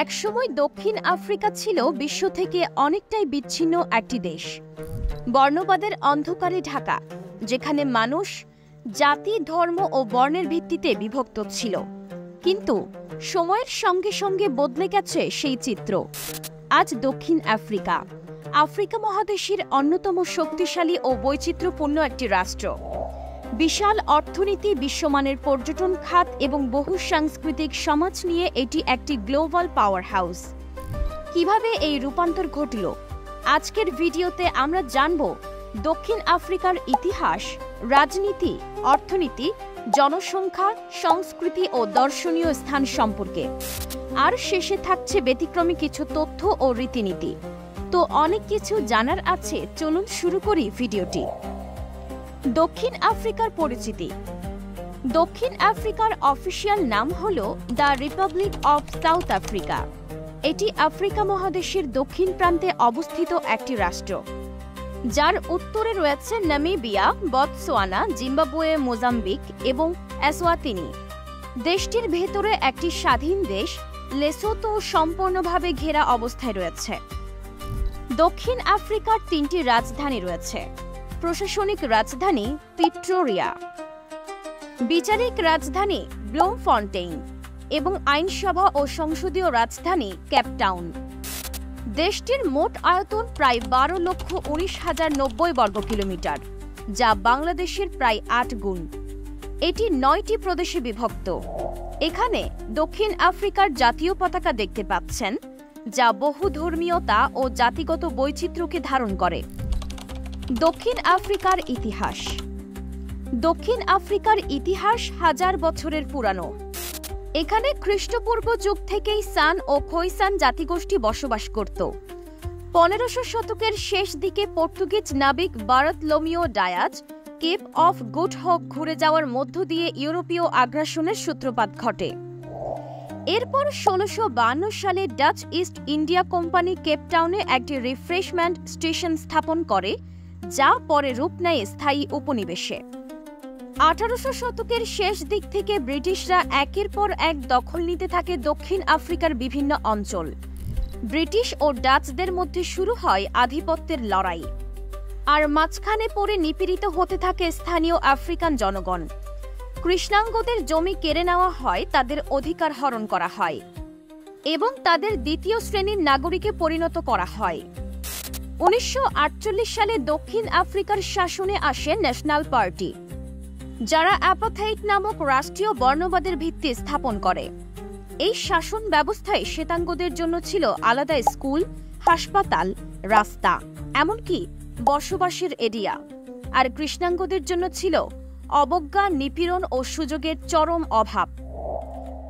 একসময় দক্ষিণ আফ্রিকা ছিল বিশ্ব থেকে অনেকটাই বিচ্ছিন্ন একটি দেশ, বর্ণবাদের অন্ধকারে ঢাকা, যেখানে মানুষ জাতি, ধর্ম ও বর্ণের ভিত্তিতে বিভক্ত ছিল। কিন্তু সময়ের সঙ্গে সঙ্গে বদলে গেছে সেই চিত্র। আজ দক্ষিণ আফ্রিকা আফ্রিকা মহাদেশের অন্যতম শক্তিশালী ও বৈচিত্র্যপূর্ণ একটি রাষ্ট্র। বিশাল অর্থনীতি, বিশ্বমানের পর্যটন খাত এবং বহু সাংস্কৃতিক সমাজ নিয়ে এটি একটি গ্লোবাল পাওয়ার হাউস। কিভাবে এই রূপান্তর ঘটল, আজকের ভিডিওতে আমরা জানব দক্ষিণ আফ্রিকার ইতিহাস, রাজনীতি, অর্থনীতি, জনসংখ্যা, সংস্কৃতি ও দর্শনীয় স্থান সম্পর্কে। আর শেষে থাকছে ব্যতিক্রমী কিছু তথ্য ও রীতিনীতি। তো অনেক কিছু জানার আছে, চলুন শুরু করি ভিডিওটি। দক্ষিণ আফ্রিকার পরিচিতি। দক্ষিণ আফ্রিকার অফিসিয়াল নাম হল the Republic of south Africa. এটি আফ্রিকা মহাদেশের দক্ষিণ প্রান্তে অবস্থিত একটি রাষ্ট্র, যার উত্তরে রয়েছে নামিবিয়া, বতসোয়ানা, জিম্বাবুয়ে, মোজাম্বিক এবং এসওয়াতিনি। দেশটির ভেতরে একটি স্বাধীন দেশ লেসোতো সম্পূর্ণভাবে ঘেরা অবস্থায় রয়েছে। দক্ষিণ আফ্রিকার তিনটি রাজধানী রয়েছে: প্রশাসনিক রাজধানী প্রিটোরিয়া, বিচারিক রাজধানী ব্লুমফন্টেইন এবং আইনসভা ও সংসদীয় রাজধানী কেপটাউন। দেশটির মোট আয়তন প্রায় 12,19,090 বর্গ কিলোমিটার, যা বাংলাদেশের প্রায় 8 গুণ। এটি 9টি প্রদেশে বিভক্ত। এখানে দক্ষিণ আফ্রিকার জাতীয় পতাকা দেখতে পাচ্ছেন, যা বহুধর্মীয়তা ও জাতিগত বৈচিত্র্যকে ধারণ করে। দক্ষিণ আফ্রিকার ইতিহাস। দক্ষিণ আফ্রিকার ইতিহাস হাজার বছরের পুরানো। এখানে খ্রিস্টপূর্ব যুগ থেকেই সান ও খোইসান জাতিগোষ্ঠী বসবাস করত। 1500 শতকের শেষ দিকে পর্তুগিজ নাবিক বারতলোমিও ডায়াজ কেপ অফ গুড হোপ ঘুরে যাওয়ার মধ্য দিয়ে ইউরোপীয় আগ্রাসনের সূত্রপাত ঘটে। এরপর 1652 সালে ডাচ ইস্ট ইন্ডিয়া কোম্পানি কেপটাউনে একটি রিফ্রেশমেন্ট স্টেশন স্থাপন করে, যা পরে রূপ নেয় স্থায়ী উপনিবেশে। 1800 শতকের শেষ দিক থেকে ব্রিটিশরা একের পর এক দখল নিতে থাকে দক্ষিণ আফ্রিকার বিভিন্ন অঞ্চল। ব্রিটিশ ও ডাচদের মধ্যে শুরু হয় আধিপত্যের লড়াই, আর মাঝখানে পড়ে নিপীড়িত হতে থাকে স্থানীয় আফ্রিকান জনগণ। কৃষ্ণাঙ্গদের জমি কেড়ে নেওয়া হয়, তাদের অধিকার হরণ করা হয় এবং তাদের দ্বিতীয় শ্রেণীর নাগরিকে পরিণত করা হয়। 1948 সালে দক্ষিণ আফ্রিকার শাসনে আসে ন্যাশনাল পার্টি, যারা অ্যাপাথাইড নামক রাষ্ট্রীয় বর্ণবাদের ভিত্তি স্থাপন করে। এই শাসন ব্যবস্থায় শ্বেতাঙ্গদের জন্য ছিল আলাদা স্কুল, হাসপাতাল, রাস্তা, এমনকি বসবাসের এরিয়া, আর কৃষ্ণাঙ্গদের জন্য ছিল অবজ্ঞা, নিপীড়ন ও সুযোগের চরম অভাব।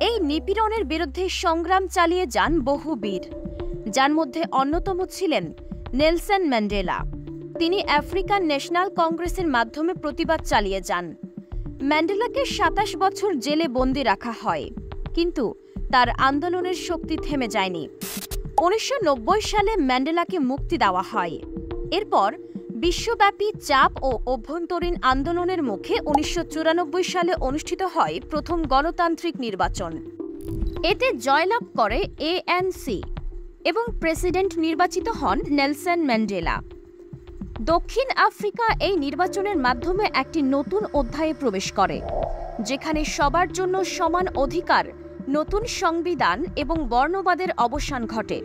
এই নিপীড়নের বিরুদ্ধে সংগ্রাম চালিয়ে যান বহু বীর, যার মধ্যে অন্যতম ছিলেন নেলসন ম্যান্ডেলা। তিনি আফ্রিকান ন্যাশনাল কংগ্রেসের মাধ্যমে প্রতিবাদ চালিয়ে যান। ম্যান্ডেলাকে 27 বছর জেলে বন্দী রাখা হয়, কিন্তু তার আন্দোলনের শক্তি থেমে যায়নি। 1990 সালে ম্যান্ডেলাকে মুক্তি দেওয়া হয়। এরপর বিশ্বব্যাপী চাপ ও অভ্যন্তরীণ আন্দোলনের মুখে 1994 সালে অনুষ্ঠিত হয় প্রথম গণতান্ত্রিক নির্বাচন। এতে জয়লাভ করে ANC এবং প্রেসিডেন্ট নির্বাচিত হন নেলসন ম্যান্ডেলা। দক্ষিণ আফ্রিকা এই নির্বাচনের মাধ্যমে একটি নতুন অধ্যায়ে প্রবেশ করে, যেখানে সবার জন্য সমান অধিকার, নতুন সংবিধান এবং বর্ণবাদের অবসান ঘটে।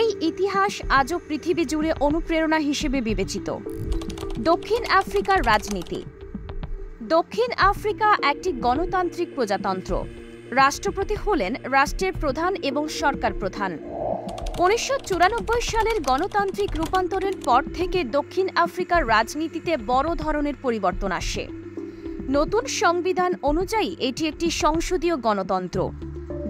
এই ইতিহাস আজও পৃথিবী জুড়ে অনুপ্রেরণা হিসেবে বিবেচিত। দক্ষিণ আফ্রিকার রাজনীতি। দক্ষিণ আফ্রিকা একটি গণতান্ত্রিক প্রজাতন্ত্র। রাষ্ট্রপতি হলেন রাষ্ট্রের প্রধান এবং সরকার প্রধান। 1994 সালের গণতান্ত্রিক রূপান্তরের পর থেকে দক্ষিণ আফ্রিকার রাজনীতিতে বড় ধরনের পরিবর্তন আসে। নতুন সংবিধান অনুযায়ী এটি একটি সংসদীয় গণতন্ত্র,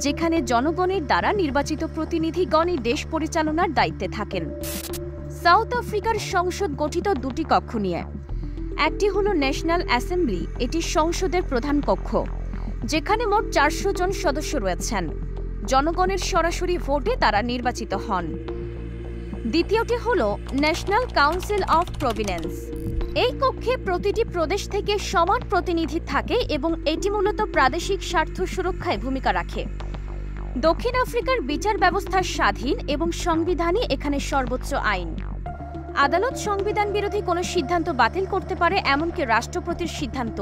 যেখানে জনগণের দ্বারা নির্বাচিত প্রতিনিধিগণই দেশ পরিচালনার দায়িত্বে থাকেন। সাউথ আফ্রিকার সংসদ গঠিত দুটি কক্ষ নিয়ে। একটি হল ন্যাশনাল অ্যাসেম্বলি, এটি সংসদের প্রধান কক্ষ, যেখানে মোট 400 জন সদস্য রয়েছেন। জনগণের সরাসরি ভোটে তারা নির্বাচিত হন। দ্বিতীয়টি হল ন্যাশনাল কাউন্সিল অফ প্রভিন্স। এই কক্ষে প্রতিটি প্রদেশ থেকে সমান প্রতিনিধি থাকে এবং এটি মূলত প্রাদেশিক স্বার্থ সুরক্ষায় ভূমিকা রাখে। দক্ষিণ আফ্রিকার বিচার ব্যবস্থা স্বাধীন এবং সংবিধানই এখানে সর্বোচ্চ আইন। আদালত সংবিধান বিরোধী কোনো সিদ্ধান্ত বাতিল করতে পারে, এমনকি রাষ্ট্রপতির সিদ্ধান্ত।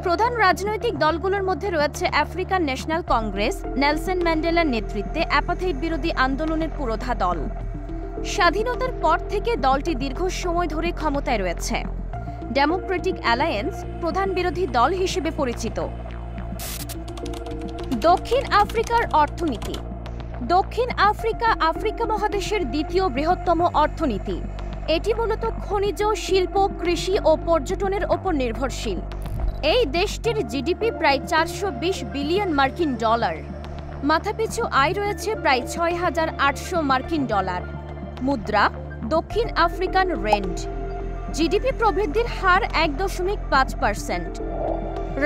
প্রধান রাজনৈতিক দলগুলোর মধ্যে রয়েছে আফ্রিকান ন্যাশনাল কংগ্রেস, নেলসন ম্যান্ডেলার নেতৃত্বে অ্যাপার্থাইড বিরোধী আন্দোলনের পুরোধা দল। স্বাধীনতার পর থেকে দলটি দীর্ঘ সময় ধরে ক্ষমতায় রয়েছে। ডেমোক্রেটিক অ্যালায়েন্স প্রধান বিরোধী দল হিসেবে পরিচিত। দক্ষিণ আফ্রিকার অর্থনীতি। দক্ষিণ আফ্রিকা আফ্রিকা মহাদেশের দ্বিতীয় বৃহত্তম অর্থনীতি। এটি মূলত খনিজ, শিল্প, কৃষি ও পর্যটনের ওপর নির্ভরশীল। এই দেশটির জিডিপি প্রায় 420 বিলিয়ন মার্কিন ডলার। মাথাপিছু আয় রয়েছে প্রায় 6,800 মার্কিন ডলার। মুদ্রা দক্ষিণ আফ্রিকান রেন্ড। জিডিপি প্রবৃদ্ধির হার 1.5%।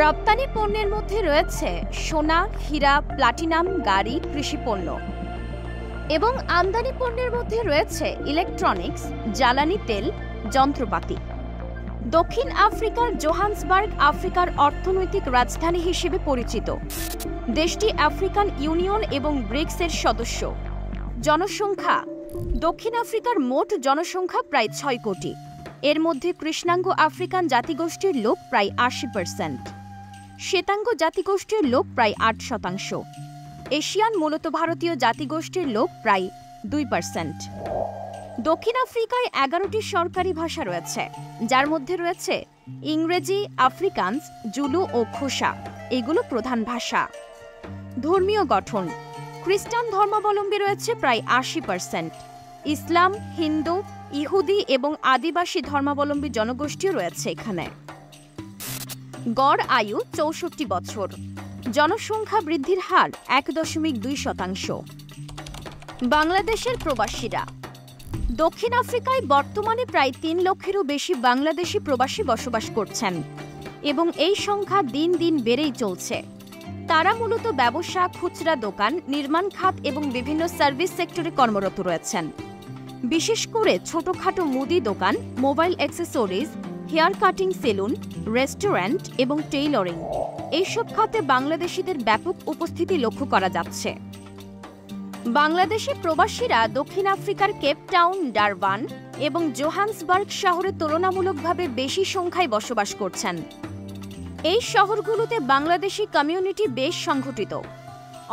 রপ্তানি পণ্যের মধ্যে রয়েছে সোনা, হীরা, প্লাটিনাম, গাড়ি, কৃষিপণ্য। এবং আমদানি পণ্যের মধ্যে রয়েছে ইলেকট্রনিক্স, জ্বালানি তেল, যন্ত্রপাতি। দক্ষিণ আফ্রিকার জোহান্সবার্গ আফ্রিকার অর্থনৈতিক রাজধানী হিসেবে পরিচিত। দেশটি আফ্রিকান ইউনিয়ন এবং ব্রিক্সের সদস্য। জনসংখ্যা। দক্ষিণ আফ্রিকার মোট জনসংখ্যা প্রায় 6 কোটি। এর মধ্যে কৃষ্ণাঙ্গ আফ্রিকান জাতিগোষ্ঠীর লোক প্রায় 80%। শ্বেতাঙ্গ জাতিগোষ্ঠীর লোক প্রায় 8%। এশিয়ান মূলত ভারতীয় জাতিগোষ্ঠীর লোক প্রায় 2%। দক্ষিণ আফ্রিকায় 11টি সরকারি ভাষা রয়েছে, যার মধ্যে রয়েছে ইংরেজি, আফ্রিকান্স, জুলু ও খোসা। এগুলো প্রধান ভাষা। ধর্মীয় গঠন। খ্রিস্টান ধর্মাবলম্বী রয়েছে প্রায় 80%। ইসলাম, হিন্দু, ইহুদি এবং আদিবাসী ধর্মাবলম্বী জনগোষ্ঠীও রয়েছে এখানে। গড় আয়ু 64 বছর। জনসংখ্যা বৃদ্ধির হার 1.2%। বাংলাদেশের প্রবাসীরা। দক্ষিণ আফ্রিকায় বর্তমানে প্রায় 3 লক্ষেরও বেশি বাংলাদেশি প্রবাসী বসবাস করছেন এবং এই সংখ্যা দিন দিন বেড়েই চলছে। তারা মূলত ব্যবসা, খুচরা দোকান, নির্মাণ খাত এবং বিভিন্ন সার্ভিস সেক্টরে কর্মরত রয়েছেন। বিশেষ করে ছোটখাটো মুদি দোকান, mobile accessories, hair cutting salon, restaurant এবং টেইলরিং, এইসব খাতে বাংলাদেশিদের ব্যাপক উপস্থিতি লক্ষ্য করা যাচ্ছে। বাংলাদেশি প্রবাসীরা দক্ষিণ আফ্রিকার কেপ টাউন, ডারবান এবং জোহান্সবার্গ শহরে তুলনামূলকভাবে বেশি সংখ্যায় বসবাস করছেন। এই শহরগুলোতে বাংলাদেশি কমিউনিটি বেশ সংগঠিত।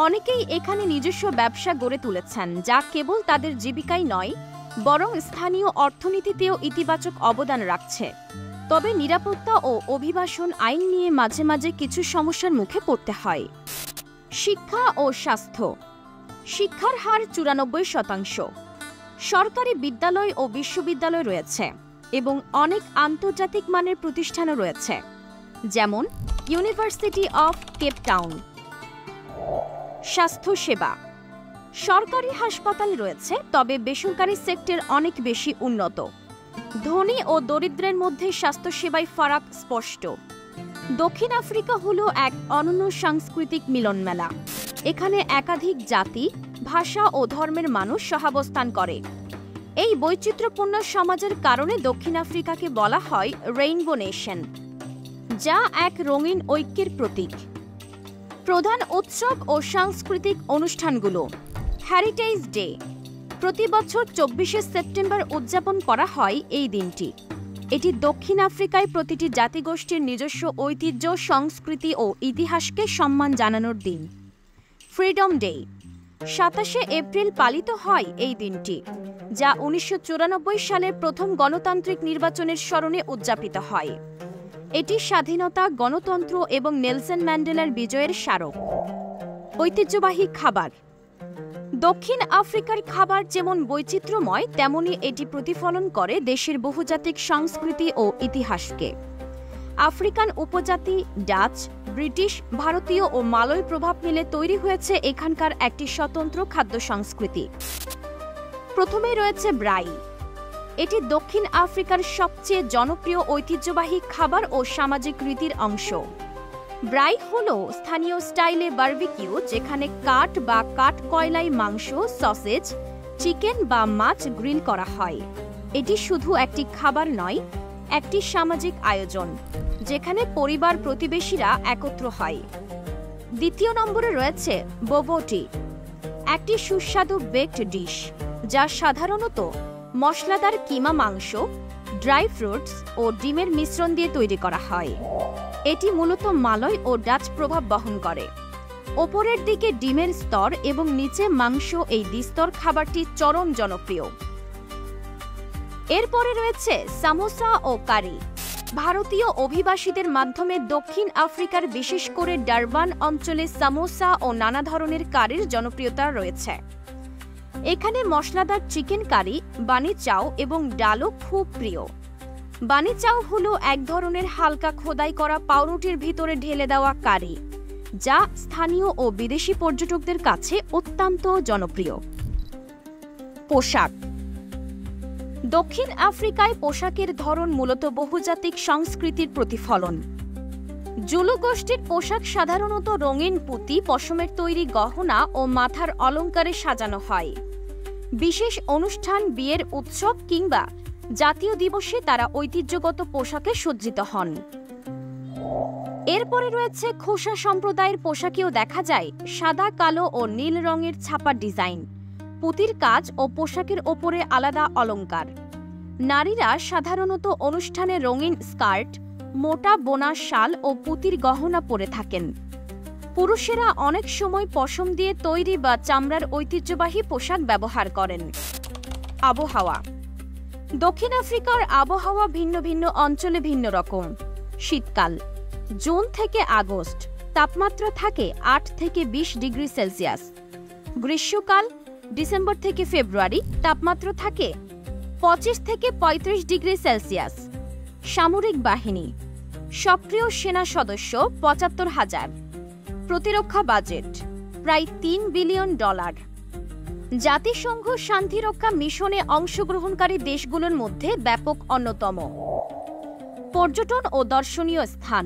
অনেকেই এখানে নিজস্ব ব্যবসা গড়ে তুলেছেন, যা কেবল তাদের জীবিকাই নয়, বরং স্থানীয় অর্থনীতিতেও ইতিবাচক অবদান রাখছে। তবে নিরাপত্তা ও অভিবাসন আইন নিয়ে মাঝে মাঝে কিছু সমস্যার মুখে পড়তে হয়। শিক্ষা ও স্বাস্থ্য। শিক্ষার হার 94%। সরকারি বিদ্যালয় ও বিশ্ববিদ্যালয় রয়েছে এবং অনেক আন্তর্জাতিক মানের প্রতিষ্ঠানও রয়েছে, যেমন ইউনিভার্সিটি অফ কেপ টাউন। স্বাস্থ্যসেবা। সরকারি হাসপাতাল রয়েছে, তবে বেসরকারি সেক্টর অনেক বেশি উন্নত। ধনী ও দরিদ্রের মধ্যে স্বাস্থ্যসেবায় ফারাক স্পষ্ট। দক্ষিণ আফ্রিকা হলো এক অনন্য সাংস্কৃতিক মিলনমেলা। এখানে একাধিক জাতি, ভাষা ও ধর্মের মানুষ সহাবস্থান করে। এই বৈচিত্র্যপূর্ণ সমাজের কারণে দক্ষিণ আফ্রিকাকে বলা হয় রেইনবো নেশন, যা এক রঙিন ঐক্যের প্রতীক। প্রধান উৎসব ও সাংস্কৃতিক অনুষ্ঠানগুলো। হেরিটেজ ডে প্রতি বছর 24শে সেপ্টেম্বর উদযাপন করা হয় এই দিনটি। এটি দক্ষিণ আফ্রিকায় প্রতিটি জাতিগোষ্ঠীর নিজস্ব ঐতিহ্য, সংস্কৃতি ও ইতিহাসকে সম্মান জানানোর দিন। ফ্রিডম ডে 27শে এপ্রিল পালিত হয় এই দিনটি, যা 1994 সালের প্রথম গণতান্ত্রিক নির্বাচনের স্মরণে উদযাপিত হয়। এটি স্বাধীনতা, গণতন্ত্র এবং নেলসন ম্যান্ডেলার বিজয়ের স্মারক। ঐতিহ্যবাহী খাবার। দক্ষিণ আফ্রিকার খাবার যেমন বৈচিত্র্যময়, তেমনি এটি প্রতিফলন করে দেশের বহুজাতিক সংস্কৃতি ও ইতিহাসকে। আফ্রিকান উপজাতি, ডাচ, ব্রিটিশ, ভারতীয় ও মালয় প্রভাব মিলে তৈরি হয়েছে এখানকার একটি স্বতন্ত্র খাদ্য সংস্কৃতি। প্রথমেই রয়েছে ব্রাই। এটি দক্ষিণ আফ্রিকার সবচেয়ে জনপ্রিয় ঐতিহ্যবাহী খাবার ও সামাজিক রীতির অংশ। ব্রাই হল স্থানীয় স্টাইলে বারবিকিউ, যেখানে কাঠ বা কাঠ কয়লায় মাংস, সসেজ, চিকেন বা মাছ গ্রিল করা হয়। এটি শুধু একটি খাবার নয়, একটি সামাজিক আয়োজন, যেখানে পরিবার প্রতিবেশীরা একত্র হয়। দ্বিতীয় নম্বরে রয়েছে বোবোটি, একটি সুস্বাদু বেকড ডিশ যা সাধারণত মশলাদার কিমা মাংস, ড্রাই ফ্রুটস ও ডিমের মিশ্রণ দিয়ে তৈরি করা হয়। এটি মূলত মালয় ও ডাচ প্রভাব বহন করে। ওপরের দিকে ডিমের স্তর এবং নিচে মাংস, এই দ্বিস্তর খাবারটি চরম জনপ্রিয়। এরপরে রয়েছে সামোসা ও কারি। ভারতীয় অভিবাসীদের মাধ্যমে দক্ষিণ আফ্রিকার বিশেষ করে ডারবান অঞ্চলে সামোসা ও নানা ধরনের কারির জনপ্রিয়তা রয়েছে। এখানে মশলাদার চিকেন কারি, বানি চাও এবং ডালও খুব প্রিয়। বানি চাও হলো এক ধরনের হালকা খোদাই করা পাউরুটির ভিতরে ঢেলে দেওয়া কারি, যা স্থানীয় ও বিদেশি পর্যটকদের কাছে অত্যন্ত জনপ্রিয়। পোশাক। দক্ষিণ আফ্রিকায় পোশাকের ধরন মূলত বহুজাতিক সংস্কৃতির প্রতিফলন। জুলু গোষ্ঠীর পোশাক সাধারণত রঙিন পুঁতি, পশমের তৈরি গহনা ও মাথার অলঙ্কারে সাজানো হয়। বিশেষ অনুষ্ঠান, বিয়ের উৎসব কিংবা জাতীয় দিবসে তারা ঐতিহ্যগত পোশাকে সজ্জিত হন। এরপরে রয়েছে খোসা সম্প্রদায়ের পোশাকেও দেখা যায় সাদা, কালো ও নীল রঙের ছাপা ডিজাইন, পুঁতির কাজ ও পোশাকের ওপরে আলাদা অলংকার। নারীরা সাধারণত অনুষ্ঠানে রঙিন স্কার্ট, মোটা বোনা শাল ও পুঁতির গহনা পরে থাকেন। পুরুষেরা অনেক সময় পশম দিয়ে তৈরি বা চামড়ার ঐতিহ্যবাহী পোশাক ব্যবহার করেন। আবহাওয়া। দক্ষিণ আফ্রিকার আবহাওয়া ভিন্ন ভিন্ন অঞ্চলে ভিন্ন রকম। শীতকাল জুন থেকে আগস্ট, তাপমাত্রা থাকে 8 থেকে 20 ডিগ্রি সেলসিয়াস। গ্রীষ্মকাল ডিসেম্বর থেকে ফেব্রুয়ারি, তাপমাত্রা থাকে 25 থেকে 35 ডিগ্রি সেলসিয়াস। সামরিক বাহিনী। সক্রিয় সেনা সদস্য ৭৫,০০০। প্রতিরক্ষা বাজেট প্রায় $3 বিলিয়ন। জাতিসংঘ শান্তিরক্ষা মিশনে অংশগ্রহণকারী দেশগুলোর মধ্যে ব্যাপক অন্যতম। পর্যটন ও দর্শনীয় স্থান।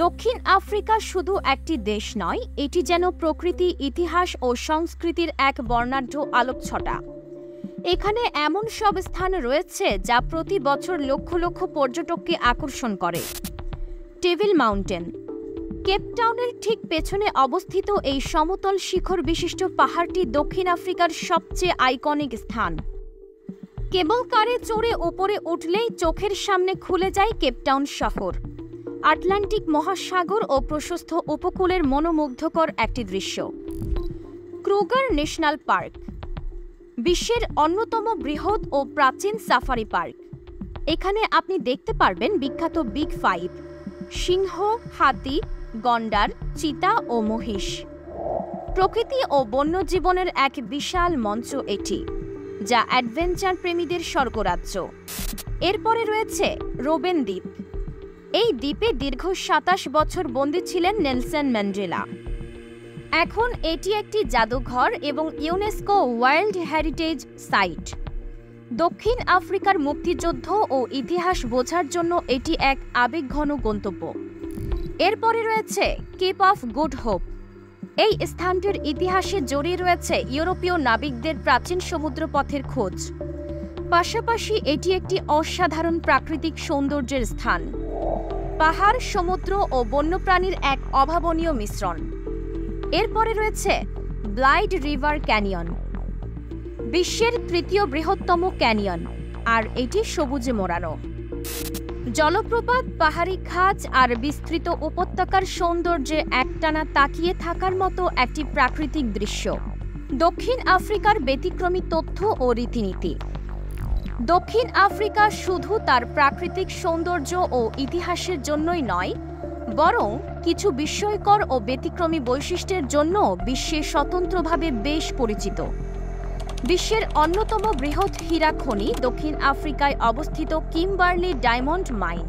দক্ষিণ আফ্রিকা শুধু একটি দেশ নয়, এটি যেন প্রকৃতি, ইতিহাস ও সংস্কৃতির এক বর্ণাঢ্য আলোকছটা। এখানে এমন সব স্থান রয়েছে যা প্রতি বছর লক্ষ লক্ষ পর্যটককে আকর্ষণ করে। Table mountain. কেপটাউনের ঠিক পেছনে অবস্থিত এই সমতল শিখর বিশিষ্ট পাহাড়টি দক্ষিণ আফ্রিকার সবচেয়ে আইকনিক স্থান। কেবল কারে চড়ে উপরে উঠলেই চোখের সামনে খুলে যায় কেপটাউন শহর, আটলান্টিক মহাসাগর ও প্রশস্ত উপকূলের মনোমুগ্ধকর একটি দৃশ্য। ক্রুগার ন্যাশনাল পার্ক বিশ্বের অন্যতম বৃহৎ ও প্রাচীন সাফারি পার্ক। এখানে আপনি দেখতে পারবেন বিখ্যাত বিগ 5, সিংহ, হাতি, গন্ডার, চিতা ও মহিষ। প্রকৃতি ও বন্যজীবনের এক বিশাল মঞ্চ এটি, যা অ্যাডভেঞ্চার প্রেমীদের স্বর্গরাজ্য। এরপরে রয়েছে রোবেন দ্বীপ। এই দ্বীপে দীর্ঘ 27 বছর বন্দী ছিলেন নেলসন ম্যান্ডেলা। এখন এটি একটি জাদুঘর এবং ইউনেস্কো ওয়ার্ল্ড হেরিটেজ সাইট। দক্ষিণ আফ্রিকার মুক্তিযুদ্ধ ও ইতিহাস বোঝার জন্য এটি এক আবেগঘন গন্তব্য। এরপরে রয়েছে কেপ অফ গুড হোপ। এই স্থানটির ইতিহাসে জড়িয়ে রয়েছে ইউরোপীয় নাবিকদের প্রাচীন সমুদ্রপথের খোঁজ। পাশাপাশি এটি একটি অসাধারণ প্রাকৃতিক সৌন্দর্যের স্থান, পাহাড়, সমুদ্র ও বন্যপ্রাণীর এক অভাবনীয় মিশ্রণ। এরপরে রয়েছে ব্লাইড রিভার ক্যানিয়ন, বিশ্বের তৃতীয় বৃহত্তম ক্যানিয়ন, আর এটি সবুজে মোড়ানো। জলপ্রপাত, পাহাড়ি খাঁজ আর বিস্তৃত উপত্যকার সৌন্দর্যে একটানা তাকিয়ে থাকার মতো একটি প্রাকৃতিক দৃশ্য। দক্ষিণ আফ্রিকার ব্যতিক্রমী তথ্য ও রীতিনীতি। দক্ষিণ আফ্রিকা শুধু তার প্রাকৃতিক সৌন্দর্য ও ইতিহাসের জন্যই নয়, বরং কিছু বিস্ময়কর ও ব্যতিক্রমী বৈশিষ্ট্যের জন্য বিশ্বে স্বতন্ত্রভাবে বেশ পরিচিত। বিশ্বের অন্যতম বৃহৎ হীরা খনি দক্ষিণ আফ্রিকায় অবস্থিত কিম্বারলি ডায়মন্ড মাইন,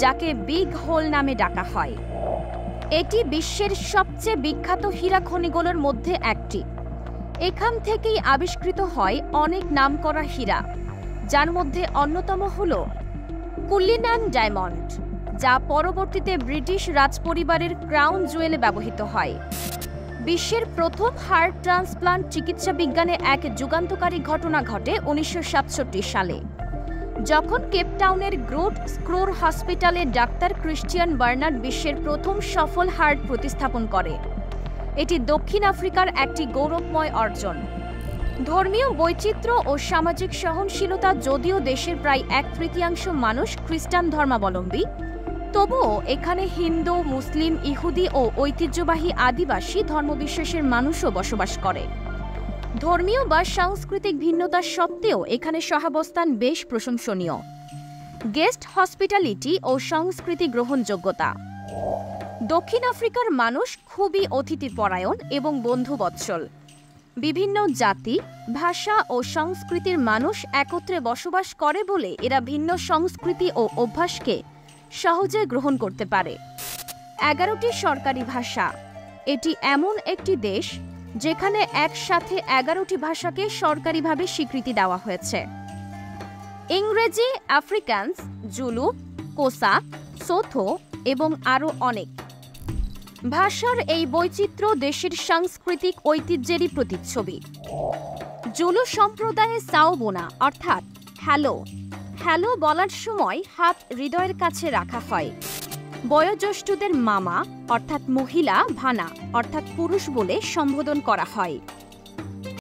যাকে বিগ হোল নামে ডাকা হয়। এটি বিশ্বের সবচেয়ে বিখ্যাত হীরা খনিগুলোর মধ্যে একটি। এখান থেকেই আবিষ্কৃত হয় অনেক নামকরা হীরা, যার মধ্যে অন্যতম হল কুলিনান ডায়মন্ড, যা পরবর্তীতে ব্রিটিশ রাজপরিবারের ক্রাউন জুয়েলে ব্যবহৃত হয়। বিশ্বের প্রথম হার্ট ট্রান্সপ্লান্ট চিকিৎসা বিজ্ঞানে এক যুগান্তকারী ঘটনা ঘটে 1967 সালে। যখন কেপটাউনের গ্রোট স্ক্রোর হসপিটালে ডাক্তার ক্রিশ্চিয়ান বার্নার্ড বিশ্বের প্রথম সফল হার্ট প্রতিস্থাপন করে। এটি দক্ষিণ আফ্রিকার একটি গৌরবময় অর্জন। ধর্মীয় বৈচিত্র্য ও সামাজিক সহনশীলতা যদিও দেশের প্রায় 1/3 মানুষ খ্রিস্টান ধর্মাবলম্বী, তবুও এখানে হিন্দু, মুসলিম, ইহুদি ও ঐতিহ্যবাহী আদিবাসী ধর্মবিশ্বাসের মানুষও বসবাস করে। ধর্মীয় বা সাংস্কৃতিক ভিন্নতা সত্ত্বেও এখানে সহাবস্থান বেশ প্রশংসনীয়। গেস্ট হসপিটালিটি ও সংস্কৃতি গ্রহণযোগ্যতা। দক্ষিণ আফ্রিকার মানুষ খুবই অতিথিপরায়ণ এবং বন্ধুবৎসল। বিভিন্ন জাতি, ভাষা ও সংস্কৃতির মানুষ একত্রে বসবাস করে বলে এরা ভিন্ন সংস্কৃতি ও অভ্যাসকে সহজে গ্রহণ করতে পারে। 11টি সরকারি ভাষা। এটি এমন একটি দেশ যেখানে একসাথে 11টি ভাষাকে সরকারিভাবে স্বীকৃতি দেওয়া হয়েছে। ইংরেজি, আফ্রিকান্স, জুলু, কোসা, সোথো এবং আরও অনেক। ভাষার এই বৈচিত্র্য দেশের সাংস্কৃতিক ঐতিহ্যেরই প্রতিচ্ছবি। জুলু সম্প্রদায়ে সাওবোনা অর্থাৎ হ্যালো হ্যালো বলার সময় হাত হৃদয়ের কাছে রাখা হয়। বয়োজ্যেষ্ঠদের মামা অর্থাৎ মহিলা, ভানা অর্থাৎ পুরুষ বলে সম্বোধন করা হয়।